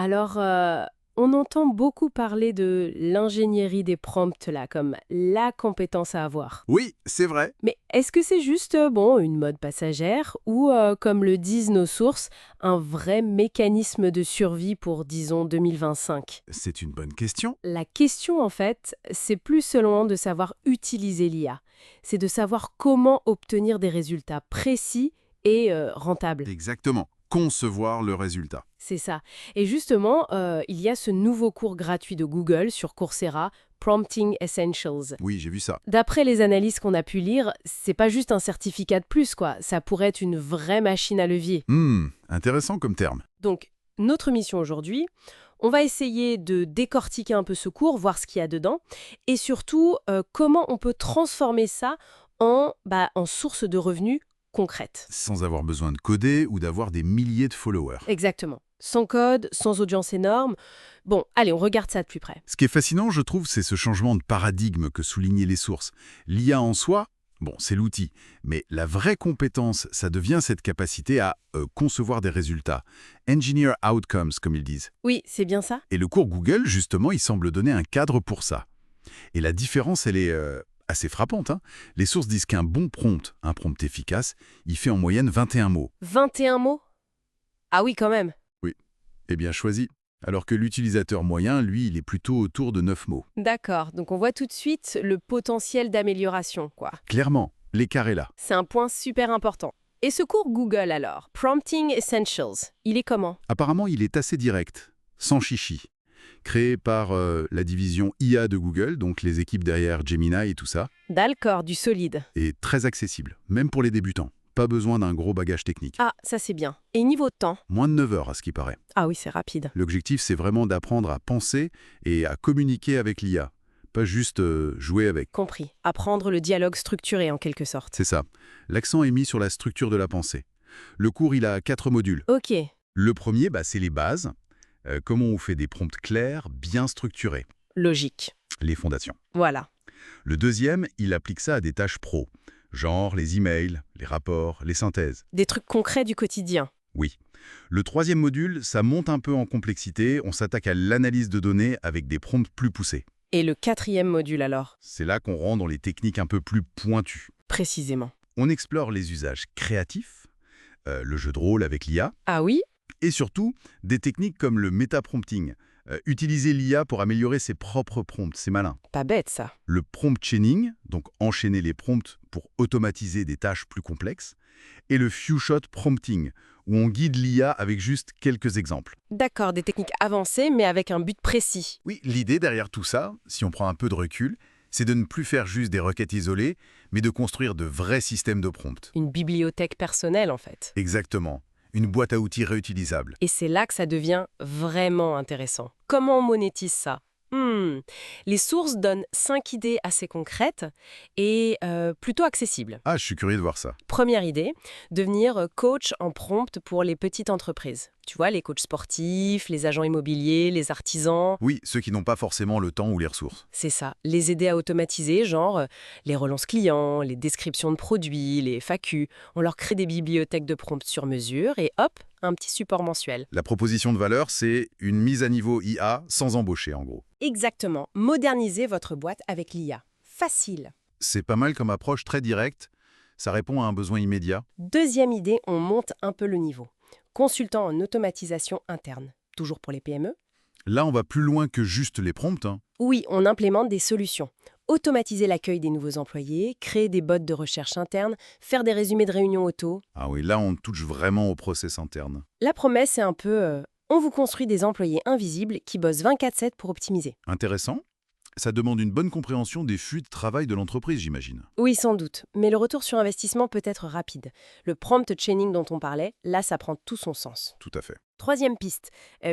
Alors, on entend beaucoup parler de l'ingénierie des prompts, là, comme la compétence à avoir. Oui, c'est vrai. Mais est-ce que c'est juste, bon, une mode passagère ou, comme le disent nos sources, un vrai mécanisme de survie pour, disons, 2025? C'est une bonne question. La question, en fait, c'est plus seulement de savoir utiliser l'IA. C'est de savoir comment obtenir des résultats précis et rentables. Exactement. Concevoir le résultat. C'est ça. Et justement, il y a ce nouveau cours gratuit de Google sur Coursera, Prompting Essentials. Oui, j'ai vu ça. D'après les analyses qu'on a pu lire, c'est pas juste un certificat de plus, quoi. Ça pourrait être une vraie machine à levier. Intéressant comme terme. Donc, notre mission aujourd'hui, on va essayer de décortiquer un peu ce cours, voir ce qu'il y a dedans, et surtout, comment on peut transformer ça en source de revenus concrète. Sans avoir besoin de coder ou d'avoir des milliers de followers. Exactement. Sans code, sans audience énorme. Bon, allez, on regarde ça de plus près. Ce qui est fascinant, je trouve, c'est ce changement de paradigme que soulignaient les sources. L'IA en soi, bon, c'est l'outil, mais la vraie compétence, ça devient cette capacité à concevoir des résultats. Engineer outcomes, comme ils disent. Oui, c'est bien ça. Et le cours Google, justement, il semble donner un cadre pour ça. Et la différence, elle est assez frappante, hein. Les sources disent qu'un bon prompt, un prompt efficace, il fait en moyenne 21 mots. 21 mots? Ah oui, quand même. Eh bien choisi. Alors que l'utilisateur moyen, lui, il est plutôt autour de 9 mots. D'accord, donc on voit tout de suite le potentiel d'amélioration, quoi. Clairement, l'écart est là. C'est un point super important. Et ce cours Google alors, Prompting Essentials, il est comment? Apparemment, il est assez direct, sans chichi. Créé par la division IA de Google, donc les équipes derrière Gemini et tout ça, D'accord, du solide. et très accessible, même pour les débutants. Pas besoin d'un gros bagage technique. Ah, ça c'est bien. Et niveau temps? Moins de 9 heures à ce qui paraît. Ah oui, c'est rapide. L'objectif, c'est vraiment d'apprendre à penser et à communiquer avec l'IA, pas juste jouer avec. Compris. Apprendre le dialogue structuré en quelque sorte. C'est ça. L'accent est mis sur la structure de la pensée. Le cours, il a 4 modules. Ok, Le premier, c'est les bases. Comment on fait des prompts clairs, bien structurés. logique. Les fondations. Voilà. Le deuxième, il applique ça à des tâches pro, genre les emails, les rapports, les synthèses. Des trucs concrets du quotidien. Oui. Le troisième module, ça monte un peu en complexité, on s'attaque à l'analyse de données avec des prompts plus poussés. Et le quatrième module alors? C'est là qu'on rentre dans les techniques un peu plus pointues. Précisément. On explore les usages créatifs, le jeu de rôle avec l'IA, Ah oui? et surtout des techniques comme le métaprompting. Utiliser l'IA pour améliorer ses propres prompts, c'est malin. Pas bête ça. Le prompt chaining, donc enchaîner les prompts pour automatiser des tâches plus complexes, et le few-shot prompting, où on guide l'IA avec juste quelques exemples. D'accord, des techniques avancées mais avec un but précis. Oui, l'idée derrière tout ça, si on prend un peu de recul, c'est de ne plus faire juste des requêtes isolées, mais de construire de vrais systèmes de prompts. Une bibliothèque personnelle en fait. Exactement. Une boîte à outils réutilisable. Et c'est là que ça devient vraiment intéressant. Comment on monétise ça? Les sources donnent 5 idées assez concrètes et plutôt accessibles. Ah, je suis curieux de voir ça. Première idée, devenir coach en prompt pour les petites entreprises. Tu vois, les coachs sportifs, les agents immobiliers, les artisans. Oui, ceux qui n'ont pas forcément le temps ou les ressources. C'est ça. Les aider à automatiser, genre les relances clients, les descriptions de produits, les FAQ. On leur crée des bibliothèques de prompts sur mesure et hop, un petit support mensuel. La proposition de valeur, c'est une mise à niveau IA sans embaucher, en gros. Exactement. Moderniser votre boîte avec l'IA. Facile. C'est pas mal comme approche, très directe. Ça répond à un besoin immédiat. Deuxième idée, on monte un peu le niveau. Consultant en automatisation interne. Toujours pour les PME? Là, on va plus loin que juste les prompts, hein. Oui, on implémente des solutions. Automatiser l'accueil des nouveaux employés, créer des bots de recherche interne, faire des résumés de réunions auto. Ah oui, là, on touche vraiment au process interne. La promesse, c'est un peu on vous construit des employés invisibles qui bossent 24/7 pour optimiser. Intéressant. Ça demande une bonne compréhension des flux de travail de l'entreprise, j'imagine. Oui, sans doute, mais le retour sur investissement peut être rapide. Le prompt chaining dont on parlait, là, ça prend tout son sens. Tout à fait. Troisième piste,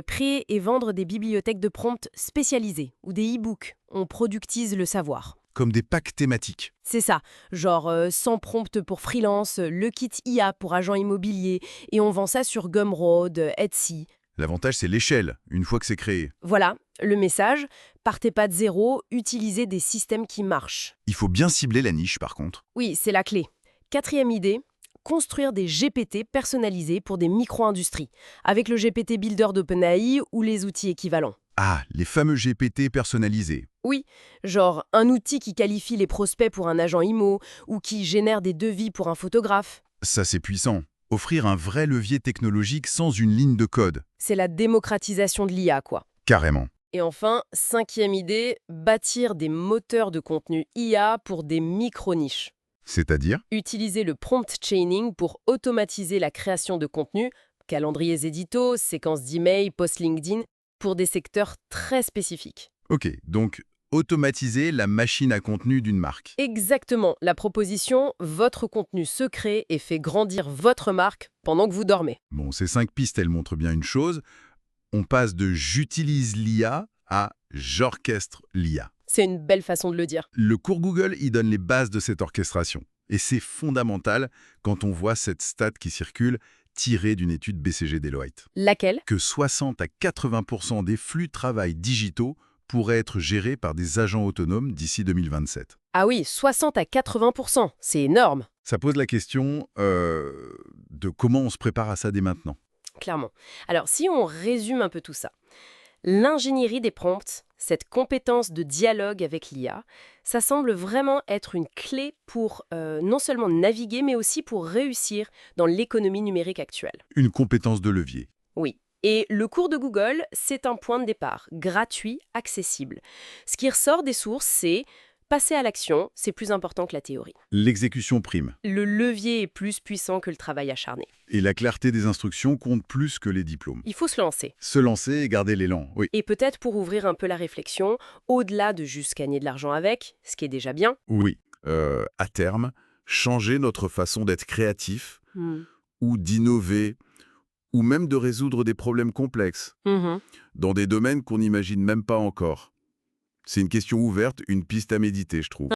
créer et vendre des bibliothèques de prompts spécialisées ou des e-books. On productise le savoir. Comme des packs thématiques. C'est ça, genre 100 prompts pour freelance, le kit IA pour agents immobiliers, et on vend ça sur Gumroad, Etsy. L'avantage, c'est l'échelle, une fois que c'est créé. Voilà, le message, partez pas de zéro, utilisez des systèmes qui marchent. Il faut bien cibler la niche, par contre. Oui, c'est la clé. Quatrième idée, construire des GPT personnalisés pour des micro-industries, avec le GPT Builder d'OpenAI ou les outils équivalents. Ah, les fameux GPT personnalisés. Oui, genre un outil qui qualifie les prospects pour un agent IMO ou qui génère des devis pour un photographe. Ça, c'est puissant. Offrir un vrai levier technologique sans une ligne de code. C'est la démocratisation de l'IA, quoi. Carrément. Et enfin, cinquième idée, bâtir des moteurs de contenu IA pour des micro-niches. C'est-à-dire? Utiliser le prompt chaining pour automatiser la création de contenu, calendriers édito, séquences d'emails, posts LinkedIn, pour des secteurs très spécifiques. Ok, donc automatiser la machine à contenu d'une marque. Exactement, la proposition, votre contenu se crée et fait grandir votre marque pendant que vous dormez. Bon, ces 5 pistes, elles montrent bien une chose. On passe de «j'utilise l'IA» à «j'orchestre l'IA». C'est une belle façon de le dire. Le cours Google y donne les bases de cette orchestration. Et c'est fondamental quand on voit cette stat qui circule tirée d'une étude BCG Deloitte. Laquelle? Que 60 à 80% des flux travail digitaux pourraient être gérés par des agents autonomes d'ici 2027. Ah oui, 60 à 80%, c'est énorme, Ça pose la question de comment on se prépare à ça dès maintenant. clairement. Alors, si on résume un peu tout ça, l'ingénierie des prompts, cette compétence de dialogue avec l'IA, ça semble vraiment être une clé pour non seulement naviguer, mais aussi pour réussir dans l'économie numérique actuelle. Une compétence de levier. Oui. Et le cours de Google, c'est un point de départ, gratuit, accessible. Ce qui ressort des sources, c'est passer à l'action, c'est plus important que la théorie. L'exécution prime. Le levier est plus puissant que le travail acharné. Et la clarté des instructions compte plus que les diplômes. Il faut se lancer. Se lancer et garder l'élan, oui. Et peut-être pour ouvrir un peu la réflexion, au-delà de juste gagner de l'argent avec, ce qui est déjà bien. Oui. À terme, changer notre façon d'être créatif ou d'innover ou même de résoudre des problèmes complexes Mhm. dans des domaines qu'on n'imagine même pas encore. C'est une question ouverte, une piste à méditer, je trouve.